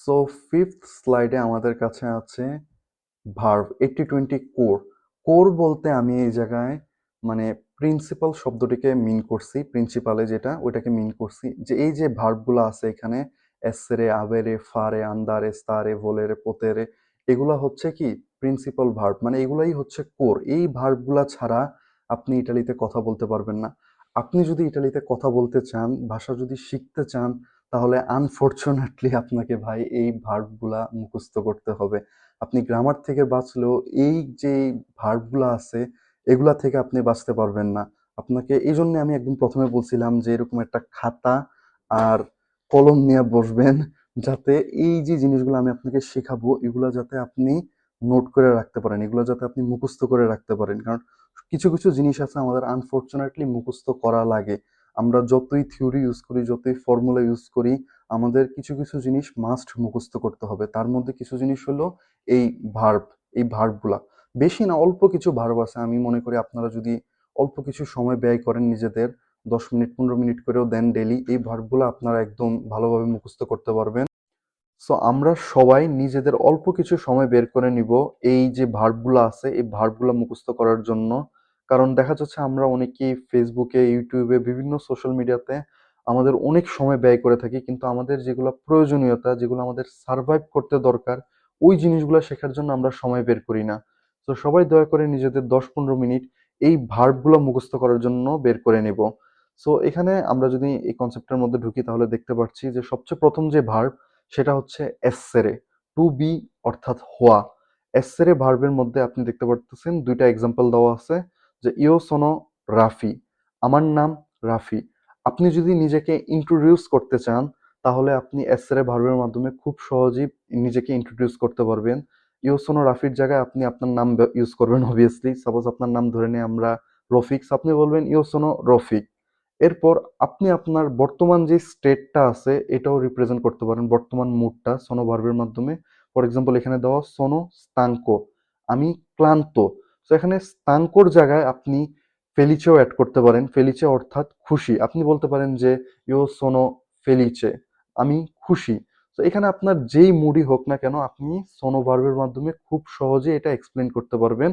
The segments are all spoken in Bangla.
সো ফিফথ স্লাইডে আমাদের কাছে আছে ভার্ব 80-20 কোর। কোর বলতে আমি এই জায়গায় মানে প্রিন্সিপাল শব্দটিকে মিন করছি, প্রিন্সিপালে যেটা ওইটাকে মিন করছি, যে এই যে ভার্বগুলো আছে এখানে এসেরে, আবেরে, ফারে, আন্দারে, স্তারে, ভোলেরে, পোতেরে, এগুলা হচ্ছে কি প্রিন্সিপাল ভার্ব, মানে এগুলাই হচ্ছে কোর। এই ভার্বগুলা ছাড়া আপনি ইটালিতে কথা বলতে পারবেন না। আপনি যদি ইটালিতে কথা বলতে চান, ভাষা যদি শিখতে চান, তাহলে আনফরচুনেটলি আপনাকে ভাই এই ভার্বগুলা মুখস্থ করতে হবে। আপনি গ্রামার থেকে বাঁচলেও এই যে ভার্বগুলো আছে এগুলা থেকে আপনি বাঁচতে পারবেন না। আপনাকে এই জন্য আমি একদম প্রথমে বলছিলাম যে এরকম একটা খাতা আর কলম নিয়ে বসবেন, যাতে এই যে জিনিসগুলো আমি আপনাকে শেখাবো এগুলো যাতে আপনি নোট করে রাখতে পারেন, এগুলো যাতে আপনি মুখস্থ করে রাখতে পারেন। কারণ কিছু কিছু জিনিস আছে আমাদের আনফরচুনেটলি মুখস্থ করা লাগে। আমরা যতই থিওরি ইউজ করি, যতই ফর্মুলা ইউজ করি, আমাদের কিছু কিছু জিনিস মাস্ট মুখস্থ করতে হবে। তার মধ্যে কিছু জিনিস হলো এই ভার্ব, এই ভার্বগুলা। বেশি না, অল্প কিছু ভার্ব আছে। আমি মনে করি আপনারা যদি অল্প কিছু সময় ব্যয় করেন, নিজেদের 10 মিনিট 15 মিনিট করেও দেন ডেলি, এই ভার্বগুলো আপনারা একদম ভালোভাবে মুখস্থ করতে পারবেন। সো আমরা সবাই নিজেদের অল্প কিছু সময় বের করে নিব এই যে ভার্বগুলো আছে এই ভার্বগুলো মুখস্থ করার জন্য। কারণ দেখা যাচ্ছে আমরা অনেকেই ফেসবুকে, ইউটিউবে, বিভিন্ন সোশ্যাল মিডিয়াতে আমাদের অনেক সময় ব্যয় করে থাকি, কিন্তু আমাদের যেগুলো প্রয়োজনীয়তা, যেগুলো আমাদের সার্ভাইভ করতে দরকার, ওই জিনিসগুলো শেখার জন্য আমরা সময় বের করি না। তো সবাই দয়া করে নিজেদের 10-15 মিনিট এই ভার্বগুলো মুখস্থ করার জন্য বের করে নেব। সো এখানে আমরা যদি এই কনসেপ্টের মধ্যে ঢুকি তাহলে দেখতে পাচ্ছি যে সবচেয়ে প্রথম যে ভার্ব সেটা হচ্ছে এসেরে, টু বি, অর্থাৎ হওয়া। এসেরে ভার্বের মধ্যে আপনি দেখতে পারতেছেন দুইটা এক্সাম্পল দেওয়া আছে, যে ইও সোনো রাফি, আমার নাম রাফি। আপনি যদি নিজেকে ইন্ট্রোডিউস করতে চান তাহলে আপনি এসেরে ভার্বের মাধ্যমে খুব সহজেই নিজেকে ইন্ট্রোডিউস করতে পারবেন। ইও সোনো রাফির জায়গায় আপনি আপনার নাম ইউজ করবেন অবভিয়াসলি। সাপোজ আপনার নাম ধরে নিয়ে আমরা রফিক, আপনি বলবেন ইও সোনো রফিক। এরপর আপনি আপনার বর্তমান যে স্টেটটা আছে এটাও রিপ্রেজেন্ট করতে পারেন, বর্তমান মুডটা সোনো ভার্বের মাধ্যমে। ফর এক্সাম্পল এখানে দেওয়া সোনো স্তাঙ্কো, আমি ক্লান্ত। তো এখানে স্তাঙ্কোর জায়গায় আপনি ফেলিচেও অ্যাড করতে পারেন, ফেলিচে অর্থাৎ খুশি। আপনি বলতে পারেন যে ইও সোনো ফেলিচে, আমি খুশি। তো এখানে আপনার যেই মুডই হোক না কেন আপনি সোনো ভার্বের মাধ্যমে খুব সহজে এটা এক্সপ্লেন করতে পারবেন।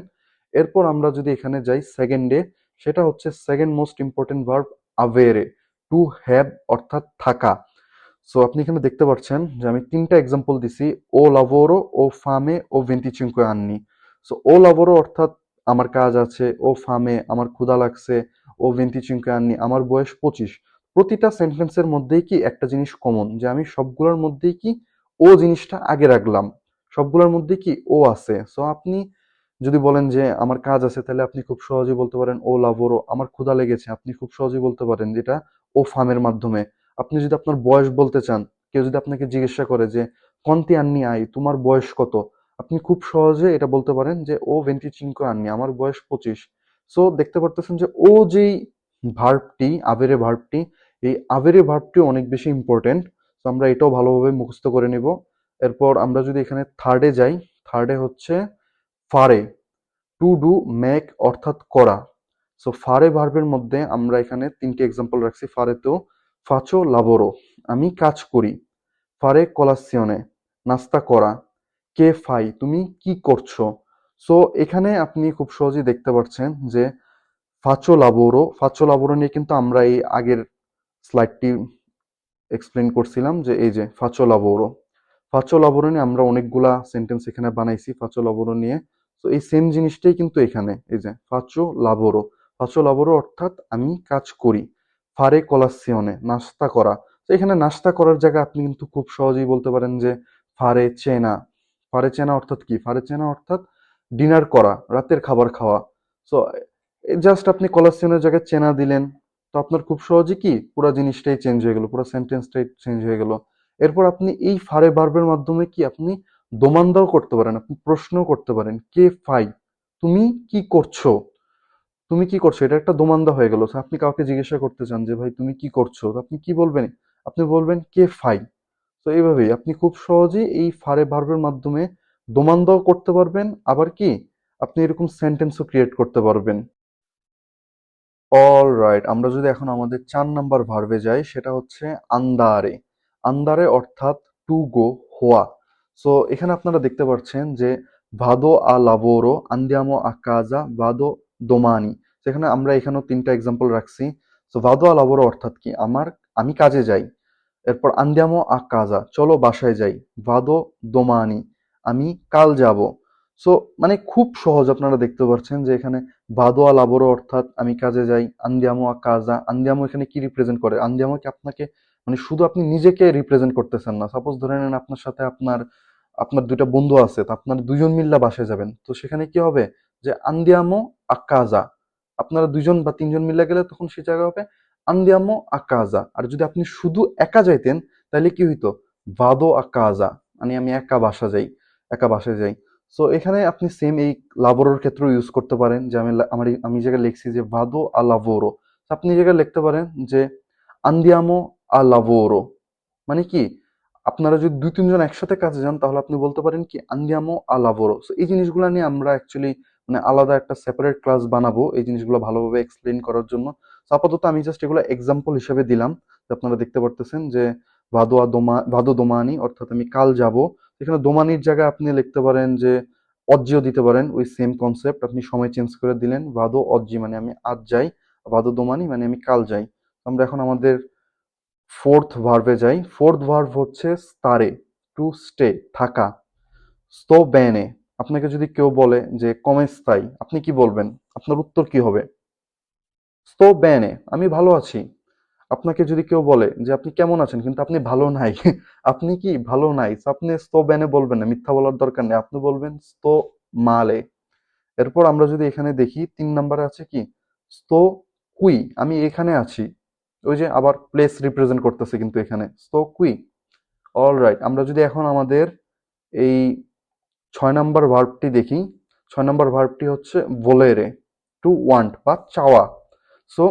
এরপর আমরা যদি এখানে যাই সেকেন্ডে, সেটা হচ্ছে সেকেন্ড মোস্ট ইম্পর্টেন্ট ভার্ব আভেরে, টু হ্যাভ অর্থাৎ থাকা। সো আপনি এখানে দেখতে পাচ্ছেন যে আমি তিনটা এক্সাম্পল দিছি, ও লাভোরো, ও ফামে, ও ভেন্টিচিঙ্কো আননি। সো ও লাভোরো অর্থাৎ আমার কাজ আছে, ও ফামে আমার ক্ষুধা লাগছে, ও ভেন্টিচিঙ্কো আননি আমার বয়স 25। প্রতিটা সেন্টেন্সের মধ্যেই কি একটা জিনিস কমন, যে আমি সবগুলোর মধ্যেই কি ও জিনিসটা আগে রাখলাম, সবগুলোর মধ্যে কি ও আছে। সো আপনি যদি বলেন যে আমার কাজ আছে তাহলে আপনি খুব সহজেই বলতে পারেন ও লাভোরো। আমার ক্ষুধা লেগেছে আপনি খুব সহজেই বলতে পারেন যেটা ও ফামের মাধ্যমে। আপনি যদি আপনার বয়স বলতে চান, কেউ যদি আপনাকে জিজ্ঞাসা করে যে কন্তি আন্নি আই, তোমার বয়স কত, আপনি খুব সহজে এটা বলতে পারেন যে ও 25 আন্নি, আমার বয়স 25। সো দেখতে পারতেছেন যে ও যেই ভার্বটি, আভেরে ভার্বটি, এই আভেরে ভার্বটি অনেক বেশি ইম্পর্টেন্ট। তো আমরা এটাও ভালোভাবে মুখস্থ করে নিব। এরপর আমরা যদি এখানে থার্ডে যাই, থার্ডে হচ্ছে ফারে, টু ডু, মেক অর্থাৎ করা। সো ফারে ভার্বের মধ্যে আমরা এখানে তিনটি এক্সাম্পল রাখছি। ফারেতেও ফাচো লাবোরো, আমি কাজ করি। ফারে কলাসিওনে, নাস্তা করা। কে ফাই, তুমি কি করছো। সো এখানে আপনি খুব সহজেই দেখতে পাচ্ছেন যে ফাচো লাবোরো নিয়ে কিন্তু আমরা এই আগের স্লাইডটি এক্সপ্লেন করছিলাম, যে এই যে ফাচো লাবোরো, ফাচো লাবোরো নিয়ে আমরা অনেকগুলা সেন্টেন্স এখানে বানাইছি ফাচো লাবোরো নিয়ে। তো এই সেম জিনিসটাই কিন্তু এখানে, এই যে ফাচো লাবোরো, ফাচো লাবোরো অর্থাৎ আমি কাজ করি। ফারে কলাসিওনে, নাস্তা করা। তো এখানে নাস্তা করার জায়গায় আপনি কিন্তু খুব সহজেই বলতে পারেন যে ফারে চেনা। ফারে চেনা অর্থাৎ কি, ফারে চেনা অর্থাৎ ডিনার করা, রাতের খাবার খাওয়া। সো জাস্ট আপনি কলাসিওনের জায়গায় চেনা দিলেন, তো আপনার খুব সহজে কি পুরো জিনিসটাই চেঞ্জ হয়ে গেল, পুরো সেন্টেন্সটাই চেঞ্জ হয়ে গেল। এরপর আপনি এই ফারে ভার্বের মাধ্যমে কি আপনি দোমানদাও করতে পারেন, আপনি প্রশ্নও করতে পারেন, কে ফাই, তুমি কি করছো। তুমি কি করছো এটা একটা দোমানদা হয়ে গেল। So আপনি কাউকে জিজ্ঞাসা করতে চান যে ভাই তুমি কি করছো, তো আপনি কি বলবেন, আপনি বলবেন কে ফাই। তো এইভাবেই আপনি খুব সহজেই এই ফারে ভার্বের মাধ্যমে দোমানদাও করতে পারবেন, আবার কি আপনি এরকম সেন্টেন্সও ক্রিয়েট করতে পারবেন। অল রাইট, আমরা যদি এখন আমাদের 4 নাম্বার ভার্বে যাই সেটা হচ্ছে আন্দারে। আন্দারে অর্থাৎ টু গো, হোয়া। সো এখানে আপনারা দেখতে পাচ্ছেন যে ভাদো আ লাবোরো আন্দিয়ামো আ কাজা ভাদো দোমানি। সেখানে আমরা এখানেও তিনটা এক্সাম্পল রাখছি। সো ভাদো আ লাবোরো অর্থাৎ কি, আমি কাজে যাই। এরপর আন্দিয়ামো আ কাজা, চলো বাসায় যাই। ভাদো দোমানি, আমি কাল যাব। সো মানে খুব সহজ, আপনারা দেখতে পাচ্ছেন যে এখানে ভাদো আ লাবোরো অর্থাৎ আমি কাজে যাই। আন্দিয়ামো আ কাজা, আন্দিয়ামো এখানে কি রিপ্রেজেন্ট করে? আন্দিয়ামো কি আপনাকে মানে শুধু আপনি নিজেকে রিপ্রেজেন্ট করতেছেন না। সাপোজ ধরে নেন আপনার সাথে আপনার আপনার দুইটা বন্ধু আছে, তো আপনার দুজন মিল্লা বাসায় যাবেন, তো সেখানে কি হবে যে আন্দিয়ামো আকাজা, আপনারা দুজন বা তিনজন মিল্লা গেলে তখন সে জায়গায় হবে আন্দিয়ামো আকাজা। আর যদি আপনি শুধু একা যাইতেন তাহলে কি হইতো? ভাদো আকাজা, মানে আমি একা বাসা যাই, একা বাসায় যাই। সো এখানে আপনি সেম এই লাবোরোর ক্ষেত্রেও ইউজ করতে পারেন, যে আমি এই জায়গায় লিখছি যে ভাদো আ লাবোরো, আপনি এই জায়গায় লিখতে পারেন যে আন্দিয়ামো আ লাবোরো। মানে কি, আপনারা যদি দুই তিনজন একসাথে কাজে যান তাহলে আপনি বলতে পারেন কি আন্দিয়ামো আ লাবোরো। সো এই জিনিসগুলো নিয়ে আমরা অ্যাকচুয়ালি মানে আলাদা একটা সেপারেট ক্লাস বানাবো এই জিনিসগুলো ভালোভাবে এক্সপ্লেন করার জন্য। So আপাতত আমি জাস্ট এগুলো এক্সাম্পল হিসেবে দিলাম, যে আপনারা দেখতে পারতেছেন যে ভাদো দোমানি অর্থাৎ আমি কাল যাব। এখানে দোমানির জায়গায় আপনি লিখতে পারেন যে অজ্জিও দিতে পারেন, ওই সেম কনসেপ্ট, আপনি সময় চেঞ্জ করে দিলেন। ভাদো অজ্জি মানে আমি আজ যাই, ভাদো দোমানি মানে আমি কাল যাই। আমরা এখন আমাদের ফোর্থ ভার্বে যাই। ফোর্থ ভার্ব হচ্ছে স্তারে, টু স্টে, থাকা। স্তো বেনে, আপনাকে যদি কেউ বলে যে কমে স্থায়ী, আপনি কি বলবেন? আপনার উত্তর কি হবে? স্তো বেনে, আমি ভালো আছি। আপনাকে যদি কেউ বলে যে আপনি কেমন আছেন, কিন্তু আপনি ভালো নাই আপনি কি ভালো নাই, So আপনি স্তো বেনে বলবেন না, মিথ্যা বলার দরকার নেই, আপনি বলবেন স্তো মালে। এরপর আমরা যদি এখানে দেখি 3 নম্বরে আছে কি স্তো কুই, আমি এখানে আছি। ওই যে আবার প্লেস রিপ্রেজেন্ট করতেছে কিন্তু এখানে স্তো কুই। অলরাইট, আমরা যদি এখন আমাদের এই 6 নম্বর ভার্বটি দেখি। 6 নম্বর ভার্বটি হচ্ছে ভোলেরে, টু ওয়ান্ট বা চাওয়া। সো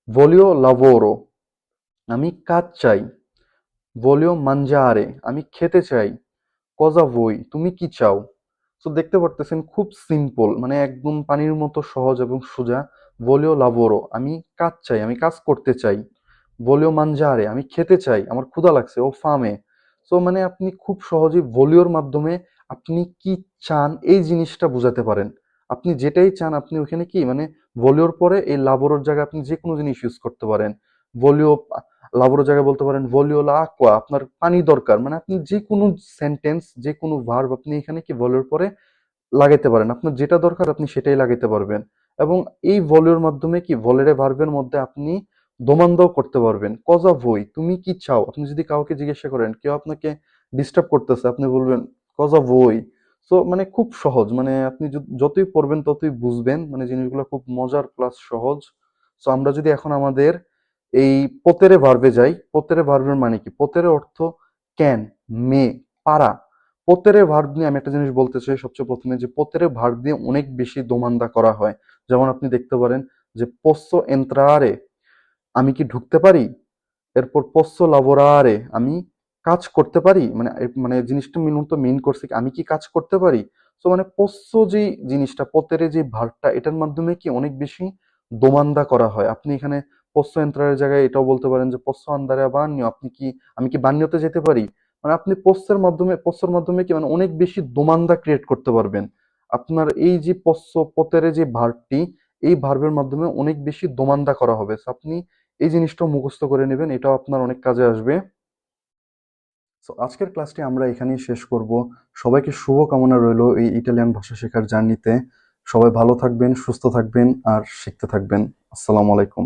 ভোলিও লাভোরো, আমি কাজ চাই। ভোলিও মানজারে, আমি খেতে চাই। কজা ভই, তুমি কি চাও? সো দেখতে পারতেছেন খুব সিম্পল, মানে একদম পানির মতো সহজ এবং সোজা। ভোলিও লাভোরো, আমি কাজ চাই, আমি কাজ করতে চাই। ভোলিও মানজারে, আমি খেতে চাই, আমার ক্ষুধা লাগছে। ও ফামে। সো মানে আপনি খুব সহজেই ভোলিওর মাধ্যমে আপনি কি চান এই জিনিসটা বুঝাতে পারেন। আপনি যেটাই চান আপনি ওখানে কি মানে ভোলিওর পরে এই লাবোরোর জায়গায় আপনি যে কোনো জিনিস ইউজ করতে পারেন। ভোলিও লাবোরোর জায়গায় বলতে পারেন ভোলিও লা aqua, আপনার পানি দরকার, মানে আপনি যে কোনো সেন্টেন্স যে কোনো ভার্ব আপনি এখানে কি ভোলিওর পরে লাগাইতে পারেন। আপনার যেটা দরকার আপনি সেটাই লাগাইতে পারবেন। এবং এই ভলিওর মাধ্যমে কি ভলেরে ভার্বের মধ্যে আপনি দোমানদাও করতে পারবেন। কজা ভই, তুমি কি চাও? আপনি যদি কাউকে জিজ্ঞাসা করেন, কেউ আপনাকে ডিস্টার্ব করতেছে, আপনি বলবেন কজা ভই। সো মানে খুব সহজ, মানে আপনি যতই পড়বেন ততই বুঝবেন, মানে জিনিসগুলো খুব মজার প্লাস সহজ। সো আমরা যদি এখন আমাদের এই পোতেরে ভার্বে যাই। পোতেরে ভার্বের মানে কি? পোতেরে অর্থ ক্যান, মে, পারা। পোতেরে ভার্ব নিয়ে আমি একটা জিনিস বলতে চাই সবচেয়ে প্রথমে, যে পোতেরে ভার্ব দিয়ে অনেক বেশি দোমানদা করা হয়। যেমন আপনি দেখতে পারেন যে পোস্সো এন্ত্রারে, আমি কি ঢুকতে পারি? এরপর পোস্সো লাবোরারে, আমি কাজ করতে পারি, মানে মানে জিনিসটা মূলত মিন করছে কি, আমি কি কাজ করতে পারি। তো মানে পোস্সো যে জিনিসটা, পোতেরে যে ভার্বটা, এটার মাধ্যমে কি অনেক বেশি দোমানদা করা হয়। আপনি এখানে পোস্সো এন্ত্রারের জায়গায় এটাও বলতে পারেন যে পোস্সো আন্দারে বান্নিও, আপনি কি আমি কি বান্নিওতে যেতে পারি। মানে আপনি পোস্সোর মাধ্যমে কি মানে অনেক বেশি দোমানদা ক্রিয়েট করতে পারবেন। আপনার এই যে পোস্সো পোতেরে যে ভার্বটি, এই ভার্বের মাধ্যমে অনেক বেশি দোমানদা করা হবে। So আপনি এই জিনিসটাও মুখস্থ করে নেবেন, এটাও আপনার অনেক কাজে আসবে। সো আজকের ক্লাসটি আমরা এখানেই শেষ করব। সবাইকে শুভকামনা রইলো এই ইটালিয়ান ভাষা শেখার জার্নিতে। সবাই ভালো থাকবেন, সুস্থ থাকবেন আর শিখতে থাকবেন। আসসালামু আলাইকুম।